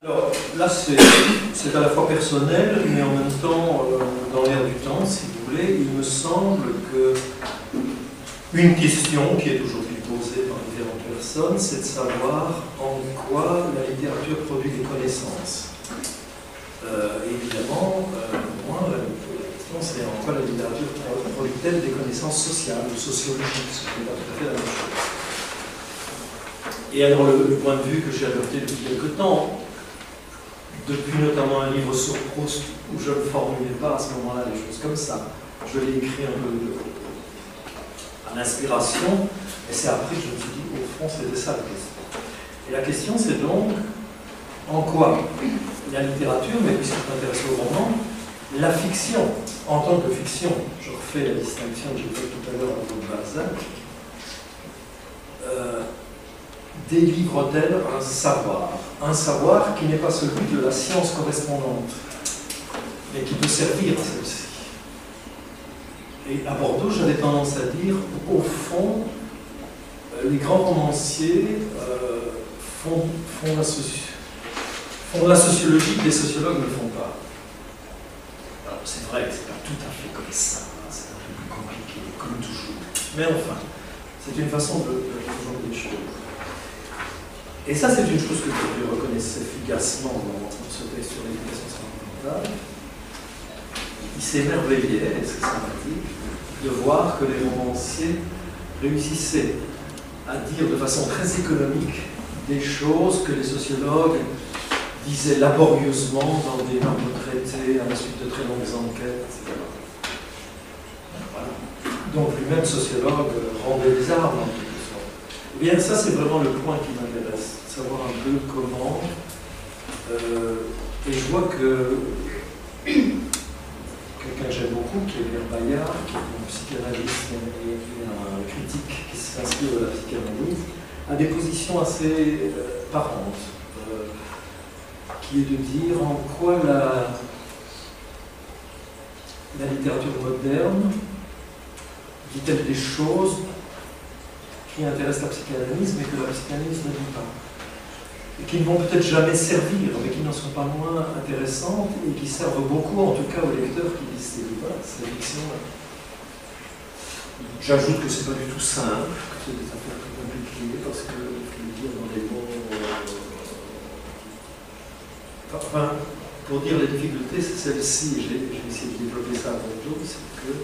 Alors là, c'est à la fois personnel, mais en même temps, dans l'air du temps, si vous voulez, il me semble que une question qui est aujourd'hui posée par différentes personnes, c'est de savoir en quoi la littérature produit des connaissances. Évidemment, pour moi, la question c'est en quoi la littérature produit-elle des connaissances sociales ou sociologiques, ce qui n'est pas tout à fait la même chose. Et alors, le point de vue que j'ai adopté depuis quelque temps, depuis notamment un livre sur Proust où je ne formulais pas à ce moment-là des choses comme ça. Je l'ai écrit un peu à l'inspiration, et c'est après que je me suis dit, au fond, c'était ça la question. Et la question, c'est donc, en quoi la littérature, mais puisque je m'intéresse au roman, la fiction, en tant que fiction, je refais la distinction que j'ai faite tout à l'heure entre Balzac, délivre-t-elle un savoir qui n'est pas celui de la science correspondante, mais qui peut servir à celle-ci. Et à Bordeaux, j'avais tendance à dire, au fond, les grands romanciers font la sociologie que les sociologues ne font pas. Alors c'est vrai que c'est pas tout à fait comme ça, c'est un peu plus compliqué, comme toujours. Mais enfin, c'est une façon de voir les choses. Et ça, c'est une chose que je reconnaissais efficacement dans ce texte sur l'éducation sentimentale. Il s'émerveillait, et c'est sympathique, de voir que les romanciers réussissaient à dire de façon très économique des choses que les sociologues disaient laborieusement dans d'énormes traités à la suite de très longues enquêtes, etc. Voilà. Donc lui-même sociologue rendait des armes en quelque sorte. Eh bien, ça c'est vraiment le point qui m'intéresse, savoir un peu comment. Et je vois que quelqu'un que j'aime beaucoup, qui est Pierre Bayard, qui est un psychanalyste et un critique qui s'inspire de la psychanalyse, a des positions assez parentes, qui est de dire en quoi la littérature moderne dit-elle des choses qui intéressent la psychanalyse, mais que la psychanalyse ne dit pas. Et qui ne vont peut-être jamais servir, mais qui n'en sont pas moins intéressantes et qui servent beaucoup, en tout cas aux lecteurs qui lisent ces livres, ces fictions-là. J'ajoute que c'est pas du tout simple, que c'est des affaires très compliquées, parce que, je veux dire, dans les mots... Enfin, pour dire les difficultés, c'est celle-ci, j'ai essayé de développer ça avec Joe, c'est que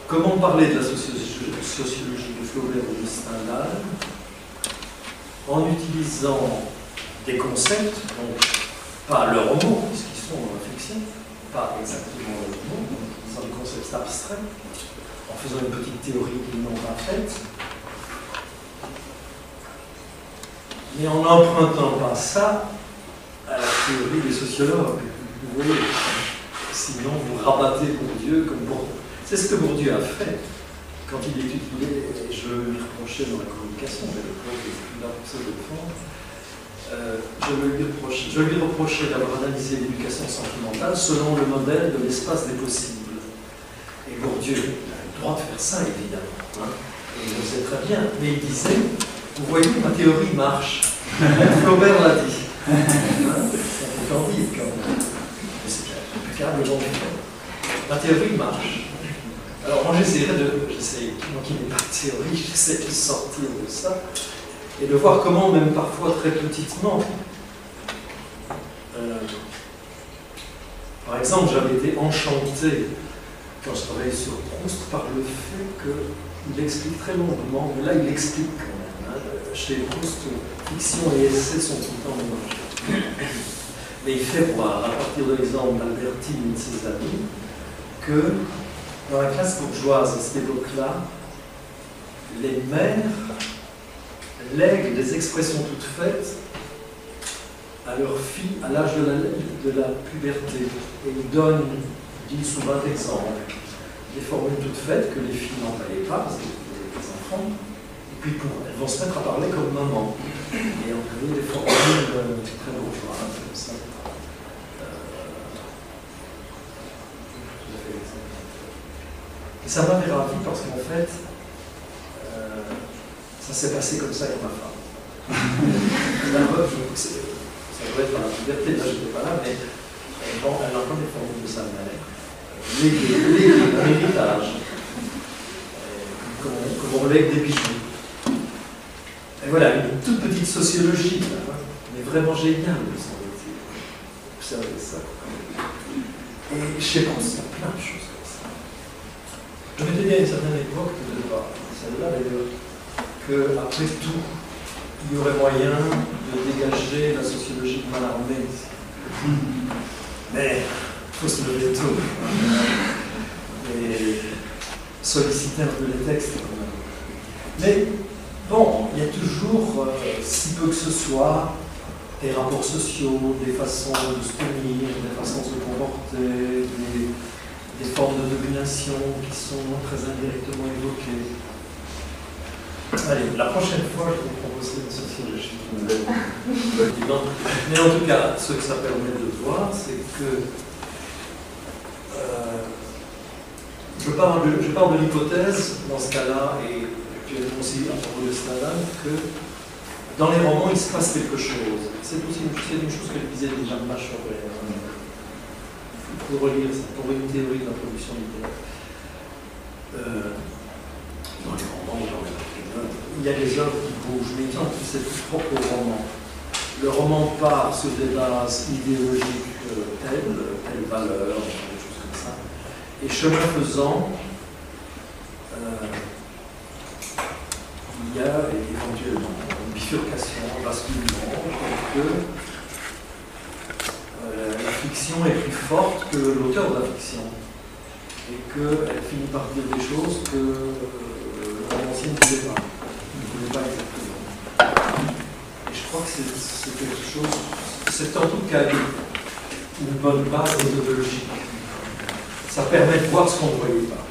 comment parler de la sociologie de Flaubert ou de Stendhal en utilisant des concepts, donc pas leurs mots, puisqu'ils sont dans la fiction, pas exactement leurs mots, en utilisant des concepts abstraits, en faisant une petite théorie qu'ils n'ont pas faite, mais en n'empruntant pas ça à la théorie des sociologues. Vous voyez, sinon vous rabattez Bourdieu comme Bourdieu. C'est ce que Bourdieu a fait quand il étudiait, et je lui reprochais dans la communication, mais le prof est plus là pour ça de fond, je lui reprochais d'avoir analysé l'éducation sentimentale selon le modèle de l'espace des possibles. Et Bourdieu a le droit de faire ça, évidemment, hein, et il le sait très bien, mais il disait, vous voyez, ma théorie marche. Flaubert l'a dit. Hein, c'est un peu candide quand même, mais c'est impeccablement différent. Ma théorie marche. Alors moi moi qui n'ai pas de théorie, j'essaie de sortir de ça et de voir comment, même parfois très petitement, par exemple, j'avais été enchanté quand je travaillais sur Proust par le fait qu'il explique très longuement, mais là il explique quand même, hein, chez Proust, fiction et essai sont tout le temps mélangés. Mais il fait voir, à partir de l'exemple d'Albertine et de ses amis, que dans la classe bourgeoise à cette époque-là, les mères lèguent des expressions toutes faites à leurs filles à l'âge de la puberté. Et ils donnent 10 ou 20 exemples, des formules toutes faites que les filles n'employaient pas, parce que c'était des enfants, et puis elles vont se mettre à parler comme maman, et employer des formules très bourgeoises, comme ça. Et ça m'avait ravi parce qu'en fait, ça s'est passé comme ça avec ma femme. la meuf, ça doit être dans la puberté, là je n'étais pas là, mais elle entend des formules de sa mère. Un héritage. Comme on lègue des bijoux. Et voilà, une toute petite sociologie, là, mais vraiment géniale, me semble-t-il. Observez ça. Et chez Proust, il y a plein de choses comme ça. Je m'étais dit à une certaine époque, celle-là d'ailleurs, qu'après tout, il y aurait moyen de dégager la sociologie de Mallarmé. Mais il faut se lever tôt. Et solliciter un peu les textes quand même. Mais bon, il y a toujours, si peu que ce soit, des rapports sociaux, des façons de se tenir, des façons de se comporter, des formes de domination qui sont très indirectement évoquées. Allez, la prochaine fois, je vous proposerai une sociologie évidente. Mais en tout cas, ce que ça permet de voir, c'est que je pars de l'hypothèse, dans ce cas-là, et actuellement aussi à propos de Stendhal, que dans les romans, il se passe quelque chose. C'est aussi une chose que disait déjà Machoret. Il faut relire ça pour une théorie de la production littéraire. Dans les romans, il y a des œuvres qui bougent, mais c'est propre au roman. Le roman part sur des bases idéologiques telles valeurs, des choses comme ça. Et chemin faisant, il y a éventuellement une bifurcation, un basculement, que la fiction est plus forte que l'auteur de la fiction. Et qu'elle finit par dire des choses que le romancier ne voulait pas. Il ne voulait pas exactement. Et je crois que c'est quelque chose, c'est en tout cas une bonne base méthodologique. Ça permet de voir ce qu'on ne voyait pas.